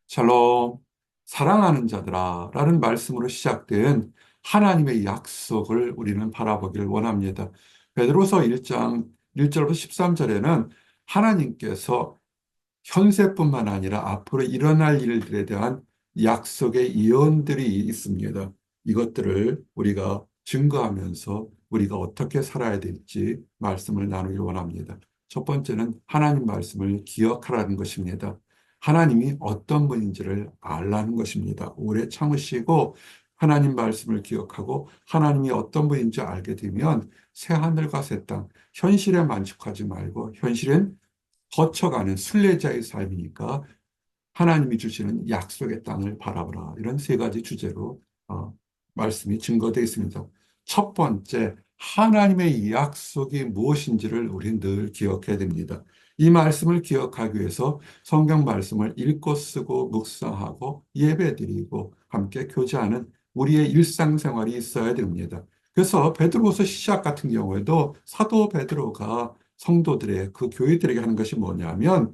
샬롬, 사랑하는 자들아 라는 말씀으로 시작된 하나님의 약속을 우리는 바라보기를 원합니다. 베드로서 1장 1절부터 13절에는 하나님께서 현세뿐만 아니라 앞으로 일어날 일들에 대한 약속의 예언들이 있습니다. 이것들을 우리가 증거하면서 우리가 어떻게 살아야 될지 말씀을 나누길 원합니다. 첫 번째는 하나님 말씀을 기억하라는 것입니다. 하나님이 어떤 분인지를 알라는 것입니다. 오래 참으시고 하나님 말씀을 기억하고 하나님이 어떤 분인지 알게 되면 새 하늘과 새 땅, 현실에 만족하지 말고 현실엔 거쳐가는 순례자의 삶이니까 하나님이 주시는 약속의 땅을 바라보라. 이런 세 가지 주제로 말씀이 증거되어 있습니다. 첫 번째, 하나님의 약속이 무엇인지를 우리는 늘 기억해야 됩니다. 이 말씀을 기억하기 위해서 성경 말씀을 읽고 쓰고 묵상하고 예배드리고 함께 교제하는 우리의 일상생활이 있어야 됩니다. 그래서 베드로서 시작 같은 경우에도 사도 베드로가 성도들의 그 교회들에게 하는 것이 뭐냐면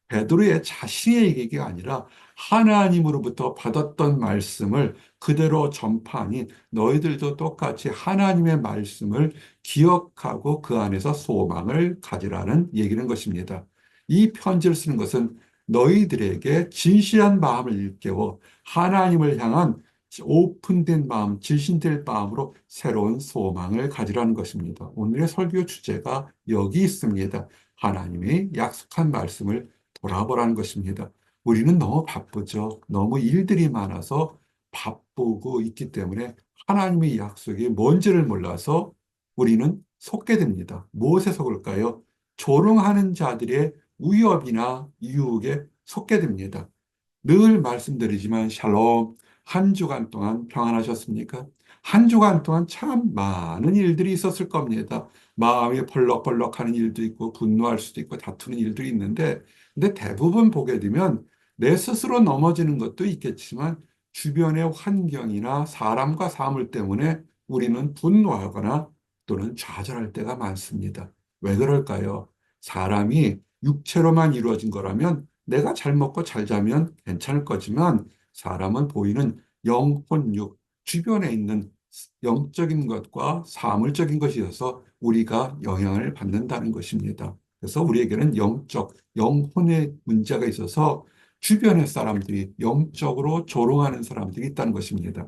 베드로의 자신의 얘기가 아니라 하나님으로부터 받았던 말씀을 그대로 전파하니 너희들도 똑같이 하나님의 말씀을 기억하고 그 안에서 소망을 가지라는 얘기는 것입니다. 이 편지를 쓰는 것은 너희들에게 진실한 마음을 일깨워 하나님을 향한 오픈된 마음, 진실된 마음으로 새로운 소망을 가지라는 것입니다. 오늘의 설교 주제가 여기 있습니다. 하나님이 약속한 말씀을 돌아보라는 것입니다. 우리는 너무 바쁘죠. 너무 일들이 많아서 바쁘고 있기 때문에 하나님의 약속이 뭔지를 몰라서 우리는 속게 됩니다. 무엇에 속을까요? 조롱하는 자들의 위협이나 유혹에 속게 됩니다. 늘 말씀드리지만 샬롬, 한 주간 동안 평안하셨습니까? 한 주간 동안 참 많은 일들이 있었을 겁니다. 마음이 벌럭벌럭하는 일도 있고 분노할 수도 있고 다투는 일들이 있는데 근데 대부분 보게 되면 내 스스로 넘어지는 것도 있겠지만 주변의 환경이나 사람과 사물 때문에 우리는 분노하거나 또는 좌절할 때가 많습니다. 왜 그럴까요? 사람이 육체로만 이루어진 거라면 내가 잘 먹고 잘 자면 괜찮을 거지만 사람은 보이는 영혼육, 주변에 있는 영적인 것과 사물적인 것이 있어서 우리가 영향을 받는다는 것입니다. 그래서 우리에게는 영혼의 문제가 있어서 주변의 사람들이 영적으로 조롱하는 사람들이 있다는 것입니다.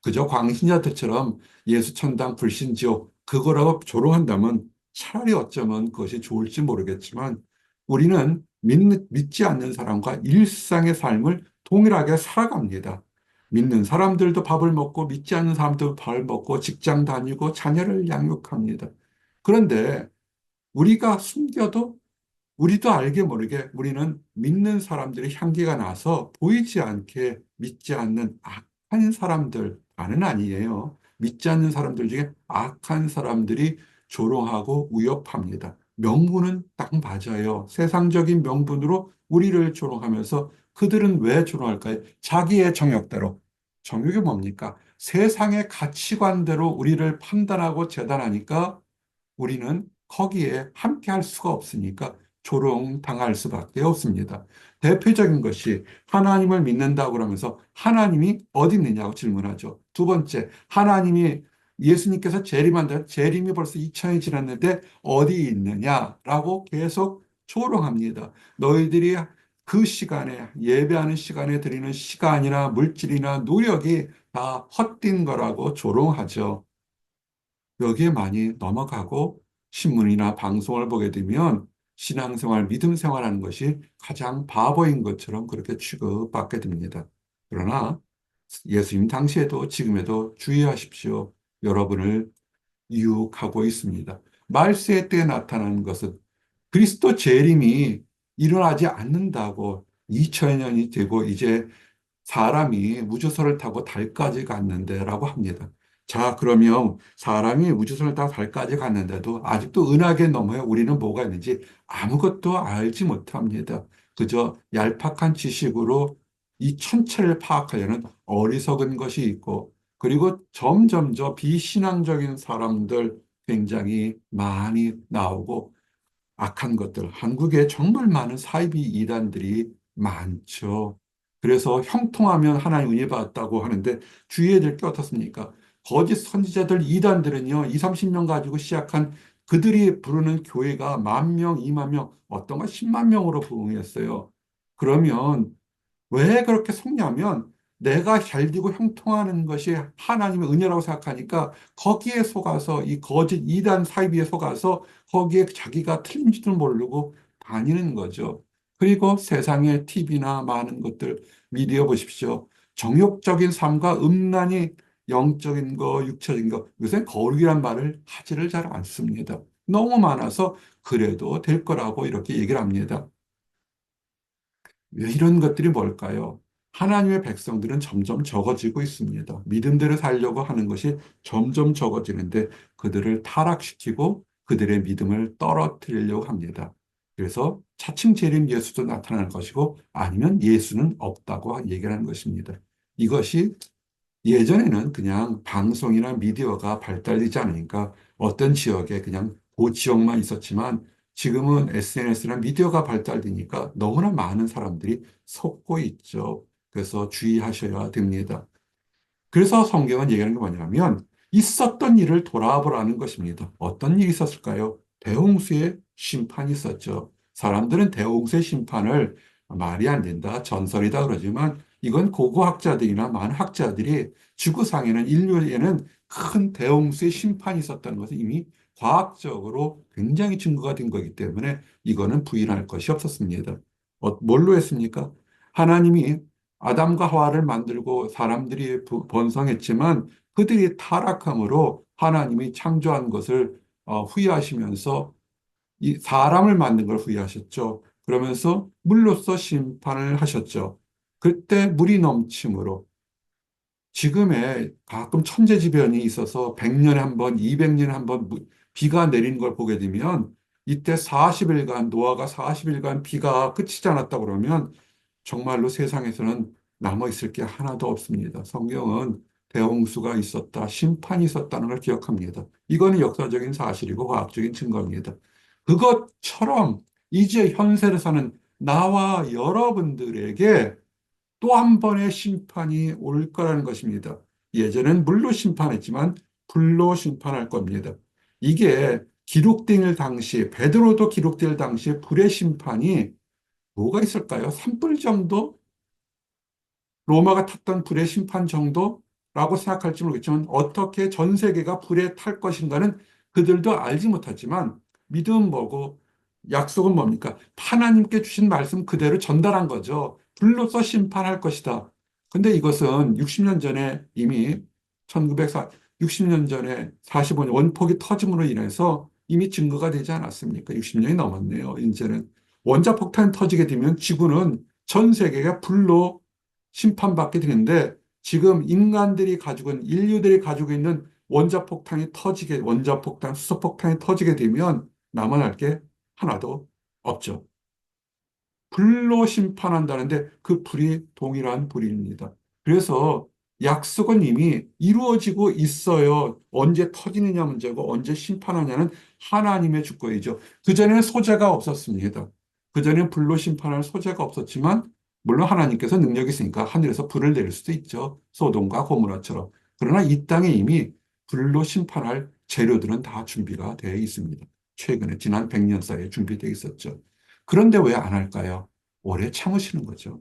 그저 광신자들처럼 예수 천당 불신지옥 그거라고 조롱한다면 차라리 어쩌면 그것이 좋을지 모르겠지만 우리는 믿지 않는 사람과 일상의 삶을 동일하게 살아갑니다. 믿는 사람들도 밥을 먹고 믿지 않는 사람도 밥을 먹고 직장 다니고 자녀를 양육합니다. 그런데 우리가 숨겨도 우리도 알게 모르게 우리는 믿는 사람들의 향기가 나서 보이지 않게 믿지 않는 악한 사람들만은 아니에요. 믿지 않는 사람들 중에 악한 사람들이 조롱하고 위협합니다. 명분은 딱 맞아요. 세상적인 명분으로 우리를 조롱하면서 그들은 왜 조롱할까요? 자기의 정욕대로. 정욕이 뭡니까? 세상의 가치관대로 우리를 판단하고 재단하니까 우리는 거기에 함께 할 수가 없으니까 조롱당할 수밖에 없습니다. 대표적인 것이 하나님을 믿는다고 그러면서 하나님이 어디 있느냐고 질문하죠. 두 번째, 하나님이 예수님께서 재림한다. 재림이 벌써 2000이 지났는데 어디 있느냐라고 계속 조롱합니다. 너희들이 그 시간에 예배하는 시간에 드리는 시간이나 물질이나 노력이 다 헛된 거라고 조롱하죠. 여기에 많이 넘어가고 신문이나 방송을 보게 되면 신앙생활, 믿음 생활하는 것이 가장 바보인 것처럼 그렇게 취급받게 됩니다. 그러나 예수님 당시에도 지금에도 주의하십시오. 여러분을 유혹하고 있습니다. 말세의 때에 나타나는 것은 그리스도 재림이 일어나지 않는다고 2000년이 되고 이제 사람이 우주선을 타고 달까지 갔는데라고 합니다. 자, 그러면 사람이 우주선을 타고 달까지 갔는데도 아직도 은하계 너머에 우리는 뭐가 있는지 아무것도 알지 못합니다. 그저 얄팍한 지식으로 이 천체를 파악하려는 어리석은 것이 있고, 그리고 점점 저 비신앙적인 사람들 굉장히 많이 나오고, 악한 것들, 한국에 정말 많은 사이비 이단들이 많죠. 그래서 형통하면 하나님 은혜 받았다고 하는데 주의해야 될 게 어떻습니까? 거짓 선지자들 이단들은요, 2, 30명 가지고 시작한 그들이 부르는 교회가 10,000명, 20,000명, 어떤 건 10만 명으로 부흥했어요. 그러면 왜 그렇게 속냐면 내가 잘 되고 형통하는 것이 하나님의 은혜라고 생각하니까 거기에 속아서 이 거짓 이단 사이비에 속아서 거기에 자기가 틀린 줄도 모르고 다니는 거죠. 그리고 세상의 TV나 많은 것들 미디어 보십시오. 정욕적인 삶과 음란이 영적인 거, 육체적인 거, 요새 거룩이란 말을 하지를 잘 않습니다. 너무 많아서 그래도 될 거라고 이렇게 얘기를 합니다. 왜 이런 것들이 뭘까요? 하나님의 백성들은 점점 적어지고 있습니다. 믿음대로 살려고 하는 것이 점점 적어지는데 그들을 타락시키고 그들의 믿음을 떨어뜨리려고 합니다. 그래서 차츰 재림 예수도 나타날 것이고 아니면 예수는 없다고 얘기하는 것입니다. 이것이 예전에는 그냥 방송이나 미디어가 발달되지 않으니까 어떤 지역에 그냥 그 지역만 있었지만 지금은 SNS나 미디어가 발달되니까 너무나 많은 사람들이 속고 있죠. 그래서 주의하셔야 됩니다. 그래서 성경은 얘기하는 게 뭐냐면 있었던 일을 돌아보라는 것입니다. 어떤 일이 있었을까요? 대홍수의 심판이 있었죠. 사람들은 대홍수의 심판을 말이 안 된다, 전설이다 그러지만 이건 고고학자들이나 많은 학자들이 지구상에는 인류에는 큰 대홍수의 심판이 있었다는 것은 이미 과학적으로 굉장히 증거가 된 거기 때문에 이거는 부인할 것이 없었습니다. 뭘로 했습니까? 하나님이 아담과 하와를 만들고 사람들이 번성했지만 그들이 타락함으로 하나님이 창조한 것을 후회하시면서 이 사람을 만든 걸 후회하셨죠. 그러면서 물로써 심판을 하셨죠. 그때 물이 넘침으로 지금의 가끔 천재지변이 있어서 100년에 한 번, 200년에 한 번 비가 내리는 걸 보게 되면 이때 40일간, 노아가 40일간 비가 그치지 않았다 그러면 정말로 세상에서는 남아있을 게 하나도 없습니다. 성경은 대홍수가 있었다, 심판이 있었다는 걸 기억합니다. 이거는 역사적인 사실이고 과학적인 증거입니다. 그것처럼 이제 현세를 사는 나와 여러분들에게 또 한 번의 심판이 올 거라는 것입니다. 예전엔 물로 심판했지만 불로 심판할 겁니다. 이게 기록될 당시, 베드로도 기록될 당시에 불의 심판이 뭐가 있을까요? 산불 정도? 로마가 탔던 불의 심판 정도라고 생각할지 모르겠지만 어떻게 전 세계가 불에 탈 것인가는 그들도 알지 못하지만 믿음은 뭐고 약속은 뭡니까? 하나님께 주신 말씀 그대로 전달한 거죠. 불로써 심판할 것이다. 근데 이것은 60년 전에 이미 1904, 60년 전에 45년 원폭이 터짐으로 인해서 이미 증거가 되지 않았습니까? 60년이 넘었네요. 이제는 원자폭탄 터지게 되면 지구는 전 세계가 불로 심판받게 되는데 지금 인간들이 가지고 있는 인류들이 가지고 있는 원자폭탄, 수소폭탄이 터지게 되면 남아날 게 하나도 없죠. 불로 심판한다는데 그 불이 동일한 불입니다. 그래서 약속은 이미 이루어지고 있어요. 언제 터지느냐 문제고 언제 심판하냐는 하나님의 주권이죠. 그전에는 소재가 없었습니다. 그전에는 불로 심판할 소재가 없었지만 물론 하나님께서 능력이 있으니까 하늘에서 불을 내릴 수도 있죠. 소돔과 고모라처럼. 그러나 이 땅에 이미 불로 심판할 재료들은 다 준비가 되어 있습니다. 최근에 지난 100년 사이에 준비되어 있었죠. 그런데 왜 안 할까요? 오래 참으시는 거죠.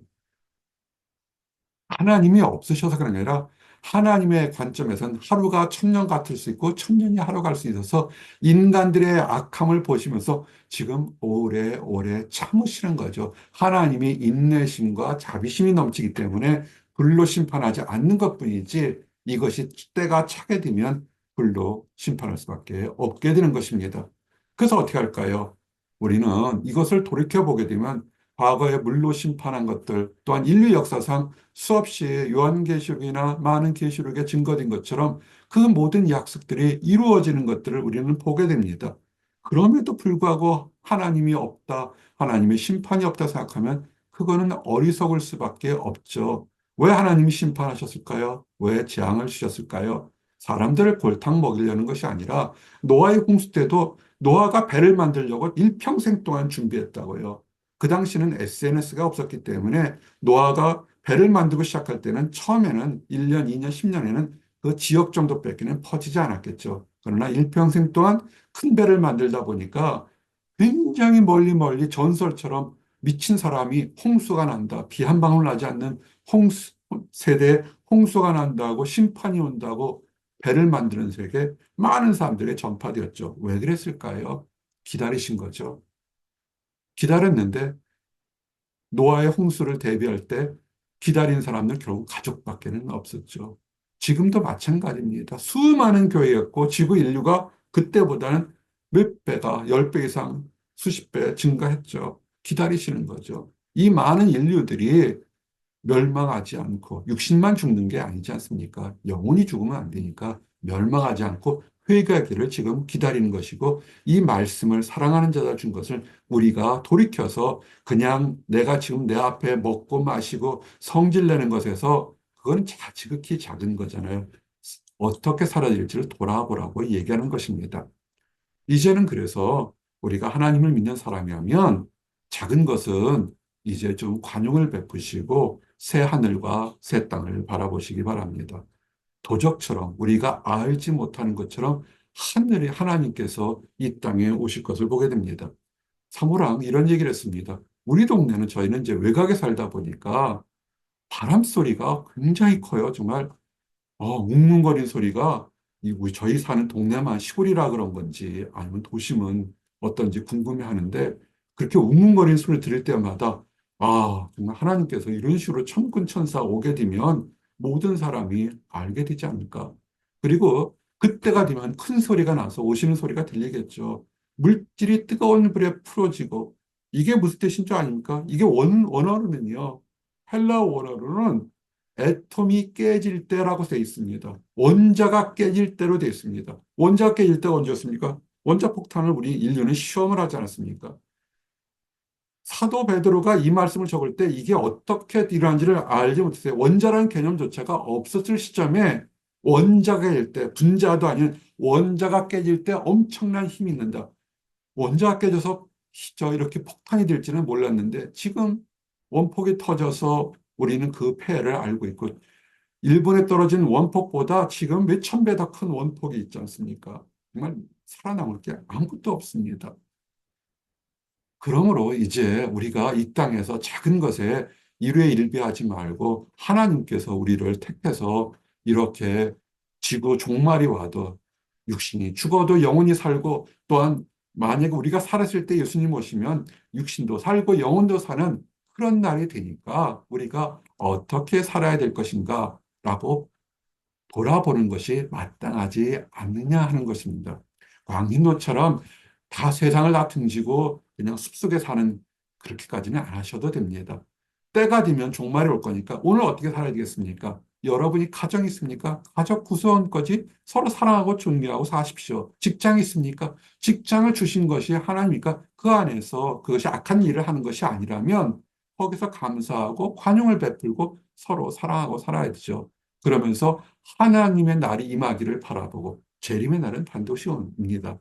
하나님이 없으셔서 그런 게 아니라 하나님의 관점에서는 하루가 천년 같을 수 있고 천년이 하루 갈 수 있어서 인간들의 악함을 보시면서 지금 오래오래 참으시는 거죠. 하나님이 인내심과 자비심이 넘치기 때문에 불로 심판하지 않는 것뿐이지 이것이 때가 차게 되면 불로 심판할 수밖에 없게 되는 것입니다. 그래서 어떻게 할까요? 우리는 이것을 돌이켜보게 되면 과거에 물로 심판한 것들 또한 인류 역사상 수없이 요한계시록이나 많은 계시록에 증거된 것처럼 그 모든 약속들이 이루어지는 것들을 우리는 보게 됩니다. 그럼에도 불구하고 하나님이 없다, 하나님의 심판이 없다 생각하면 그거는 어리석을 수밖에 없죠. 왜 하나님이 심판하셨을까요? 왜 재앙을 주셨을까요? 사람들을 골탕 먹이려는 것이 아니라 노아의 홍수 때도 노아가 배를 만들려고 일평생 동안 준비했다고요. 그 당시는 SNS가 없었기 때문에 노아가 배를 만들고 시작할 때는 처음에는 1년, 2년, 10년에는 그 지역 정도밖에는 퍼지지 않았겠죠. 그러나 일평생 동안 큰 배를 만들다 보니까 굉장히 멀리 멀리 전설처럼 미친 사람이 홍수가 난다. 비 한 방울 나지 않는 홍수, 세대에 홍수가 난다고 심판이 온다고 배를 만드는 세계 많은 사람들에게 전파되었죠. 왜 그랬을까요? 기다리신 거죠. 기다렸는데 노아의 홍수를 대비할 때 기다린 사람들 결국 가족밖에는 없었죠. 지금도 마찬가지입니다. 수많은 교회였고 지구 인류가 그때보다는 몇 배가, 10배 이상, 수십 배 증가했죠. 기다리시는 거죠. 이 많은 인류들이 멸망하지 않고 육신만 죽는 게 아니지 않습니까? 영혼이 죽으면 안 되니까 멸망하지 않고 회개하기를 지금 기다리는 것이고 이 말씀을 사랑하는 자가 준 것을 우리가 돌이켜서 그냥 내가 지금 내 앞에 먹고 마시고 성질 내는 것에서 그건 지극히 작은 거잖아요. 어떻게 살아야 될지를 돌아보라고 얘기하는 것입니다. 이제는 그래서 우리가 하나님을 믿는 사람이라면 작은 것은 이제 좀 관용을 베푸시고 새 하늘과 새 땅을 바라보시기 바랍니다. 도적처럼 우리가 알지 못하는 것처럼 하늘의 하나님께서 이 땅에 오실 것을 보게 됩니다. 사모랑 이런 얘기를 했습니다. 우리 동네는 저희는 이제 외곽에 살다 보니까 바람 소리가 굉장히 커요. 정말 웅웅거리는 소리가 우리 저희 사는 동네만 시골이라 그런 건지 아니면 도심은 어떤지 궁금해 하는데 그렇게 웅웅거리는 소리 들을 때마다 정말 하나님께서 이런 식으로 천군천사 오게 되면 모든 사람이 알게 되지 않을까. 그리고 그때가 되면 큰 소리가 나서 오시는 소리가 들리겠죠. 물질이 뜨거운 불에 풀어지고 이게 무슨 뜻인 줄 아닙니까? 이게 원어로는요. 헬라어 원어로는 애톰이 깨질 때라고 되어 있습니다. 원자가 깨질 때로 되어 있습니다. 원자가 깨질 때가 언제였습니까? 원자폭탄을 우리 인류는 시험을 하지 않았습니까? 사도 베드로가 이 말씀을 적을 때 이게 어떻게 일어난지를 알지 못했어요. 원자라는 개념조차가 없었을 시점에 원자가 깨질 때, 분자도 아닌 원자가 깨질 때 엄청난 힘이 있는다. 원자가 깨져서 이렇게 폭탄이 될지는 몰랐는데 지금 원폭이 터져서 우리는 그 폐해를 알고 있고 일본에 떨어진 원폭보다 지금 몇천 배 더 큰 원폭이 있지 않습니까? 정말 살아남을 게 아무것도 없습니다. 그러므로 이제 우리가 이 땅에서 작은 것에 일회일비하지 말고 하나님께서 우리를 택해서 이렇게 지구 종말이 와도 육신이 죽어도 영혼이 살고 또한 만약에 우리가 살았을 때 예수님 오시면 육신도 살고 영혼도 사는 그런 날이 되니까 우리가 어떻게 살아야 될 것인가 라고 돌아보는 것이 마땅하지 않느냐 하는 것입니다. 광인도처럼 다 세상을 다 등지고 그냥 숲속에 사는 그렇게까지는 안 하셔도 됩니다. 때가 되면 종말이 올 거니까 오늘 어떻게 살아야 되겠습니까? 여러분이 가정 있습니까? 가족 구성원 거지 서로 사랑하고 존경하고 사십시오. 직장 있습니까? 직장을 주신 것이 하나님이니까 그 안에서 그것이 악한 일을 하는 것이 아니라면 거기서 감사하고 관용을 베풀고 서로 사랑하고 살아야 되죠. 그러면서 하나님의 날이 임하기를 바라보고 재림의 날은 반드시 옵니다.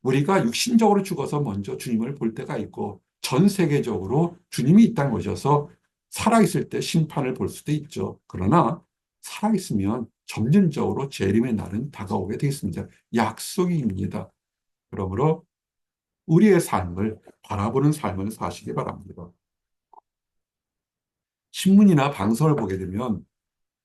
우리가 육신적으로 죽어서 먼저 주님을 볼 때가 있고 전 세계적으로 주님이 이 땅에 오셔서 살아있을 때 심판을 볼 수도 있죠. 그러나 살아있으면 점진적으로 재림의 날은 다가오게 되어 있습니다. 약속입니다. 그러므로 우리의 삶을 바라보는 삶을 사시기 바랍니다. 신문이나 방송을 보게 되면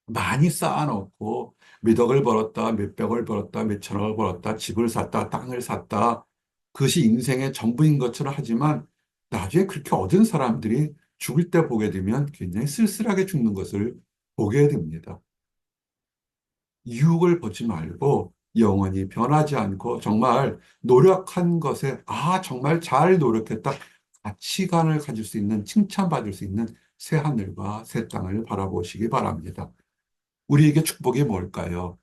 많이 쌓아놓고 몇 억을 벌었다, 몇백을 벌었다, 몇천억을 벌었다, 집을 샀다, 땅을 샀다. 그것이 인생의 전부인 것처럼 하지만 나중에 그렇게 얻은 사람들이 죽을 때 보게 되면 굉장히 쓸쓸하게 죽는 것을 보게 됩니다. 유혹을 보지 말고 영원히 변하지 않고 정말 노력한 것에 정말 잘 노력했다. 가치관을 가질 수 있는 칭찬받을 수 있는 새 하늘과 새 땅을 바라보시기 바랍니다. 우리에게 축복이 뭘까요?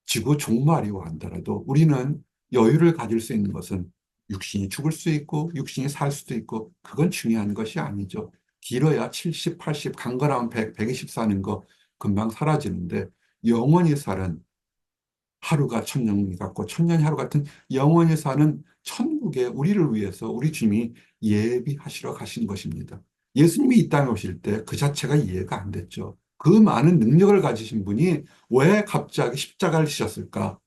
지구 종말이 완더라도 우리는 여유를 가질 수 있는 것은 육신이 죽을 수 있고 육신이 살 수도 있고 그건 중요한 것이 아니죠. 길어야 70, 80, 강건하면 100, 120 사는 거 금방 사라지는데 영원히 사는 하루가 천년이 같고 천년이 하루 같은 영원히 사는 천국에 우리를 위해서 우리 주님이 예비하시러 가신 것입니다. 예수님이 이 땅에 오실 때 그 자체가 이해가 안 됐죠. 그 많은 능력을 가지신 분이 왜 갑자기 십자가를 지셨을까?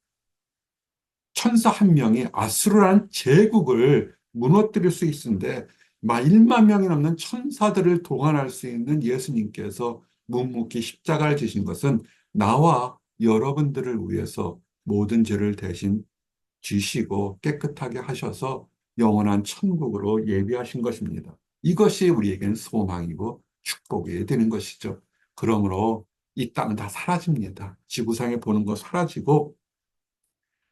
천사 한 명이 아수르라는 제국을 무너뜨릴 수 있는데 막 1만 명이 넘는 천사들을 동원할 수 있는 예수님께서 묵묵히 십자가를 지신 것은 나와 여러분들을 위해서 모든 죄를 대신 지시고 깨끗하게 하셔서 영원한 천국으로 예비하신 것입니다. 이것이 우리에겐 소망이고 축복이 되는 것이죠. 그러므로 이 땅은 다 사라집니다. 지구상에 보는 거 사라지고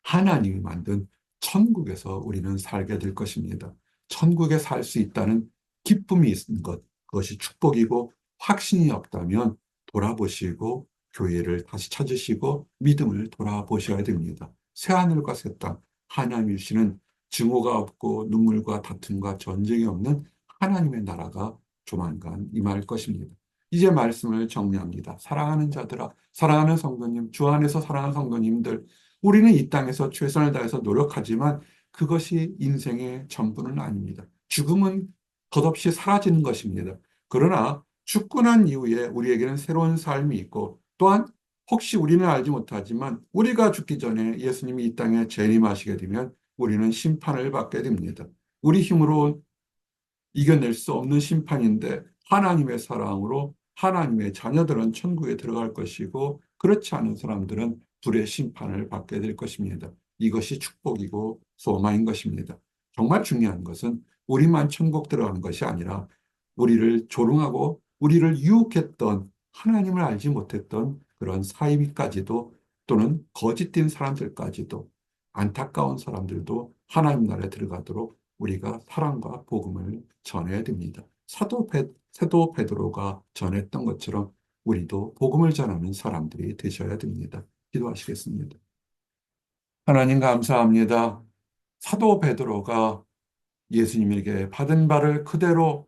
하나님이 만든 천국에서 우리는 살게 될 것입니다. 천국에 살 수 있다는 기쁨이 있는 것, 그것이 축복이고 확신이 없다면 돌아보시고 교회를 다시 찾으시고 믿음을 돌아보셔야 됩니다. 새하늘과 새 땅, 하나님이 주시는 증오가 없고 눈물과 다툼과 전쟁이 없는 하나님의 나라가 조만간 임할 것입니다. 이제 말씀을 정리합니다. 사랑하는 자들아, 사랑하는 성도님, 주 안에서 사랑하는 성도님들, 우리는 이 땅에서 최선을 다해서 노력하지만 그것이 인생의 전부는 아닙니다. 죽음은 덧없이 사라지는 것입니다. 그러나 죽고 난 이후에 우리에게는 새로운 삶이 있고 또한 혹시 우리는 알지 못하지만 우리가 죽기 전에 예수님이 이 땅에 재림하시게 되면 우리는 심판을 받게 됩니다. 우리 힘으로 이겨낼 수 없는 심판인데 하나님의 사랑으로 하나님의 자녀들은 천국에 들어갈 것이고 그렇지 않은 사람들은 불의 심판을 받게 될 것입니다. 이것이 축복이고 소망인 것입니다. 정말 중요한 것은 우리만 천국 들어가는 것이 아니라 우리를 조롱하고 우리를 유혹했던 하나님을 알지 못했던 그런 사이비까지도 또는 거짓된 사람들까지도 안타까운 사람들도 하나님 나라에 들어가도록 우리가 사랑과 복음을 전해야 됩니다. 사도 베드로가 전했던 것처럼 우리도 복음을 전하는 사람들이 되셔야 됩니다. 기도하시겠습니다. 하나님 감사합니다. 사도 베드로가 예수님에게 받은 바를 그대로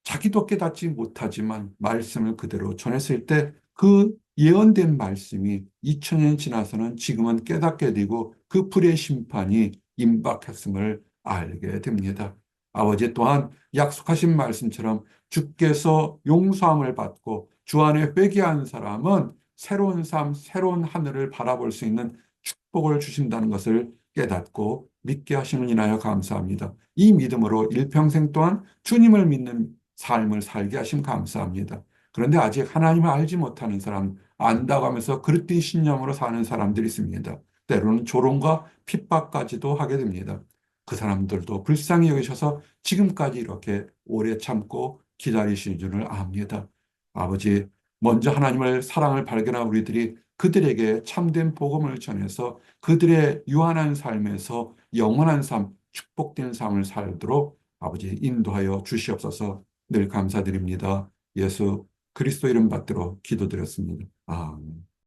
자기도 깨닫지 못하지만 말씀을 그대로 전했을 때 그 예언된 말씀이 2000년 지나서는 지금은 깨닫게 되고 그 불의 심판이 임박했음을 알게 됩니다. 아버지 또한 약속하신 말씀처럼 주께서 용서함을 받고 주 안에 회개한 사람은 새로운 삶, 새로운 하늘을 바라볼 수 있는 축복을 주신다는 것을 깨닫고 믿게 하시는 이나여 감사합니다. 이 믿음으로 일평생 동안 주님을 믿는 삶을 살게 하심 감사합니다. 그런데 아직 하나님을 알지 못하는 사람, 안다고 하면서 그릇된 신념으로 사는 사람들이 있습니다. 때로는 조롱과 핍박까지도 하게 됩니다. 그 사람들도 불쌍히 여기셔서 지금까지 이렇게 오래 참고 기다리시는 줄을 압니다. 아버지, 먼저 하나님을 사랑을 발견한 우리들이 그들에게 참된 복음을 전해서 그들의 유한한 삶에서 영원한 삶, 축복된 삶을 살도록 아버지 인도하여 주시옵소서. 늘 감사드립니다. 예수 그리스도 이름 받들어 기도드렸습니다. 아멘.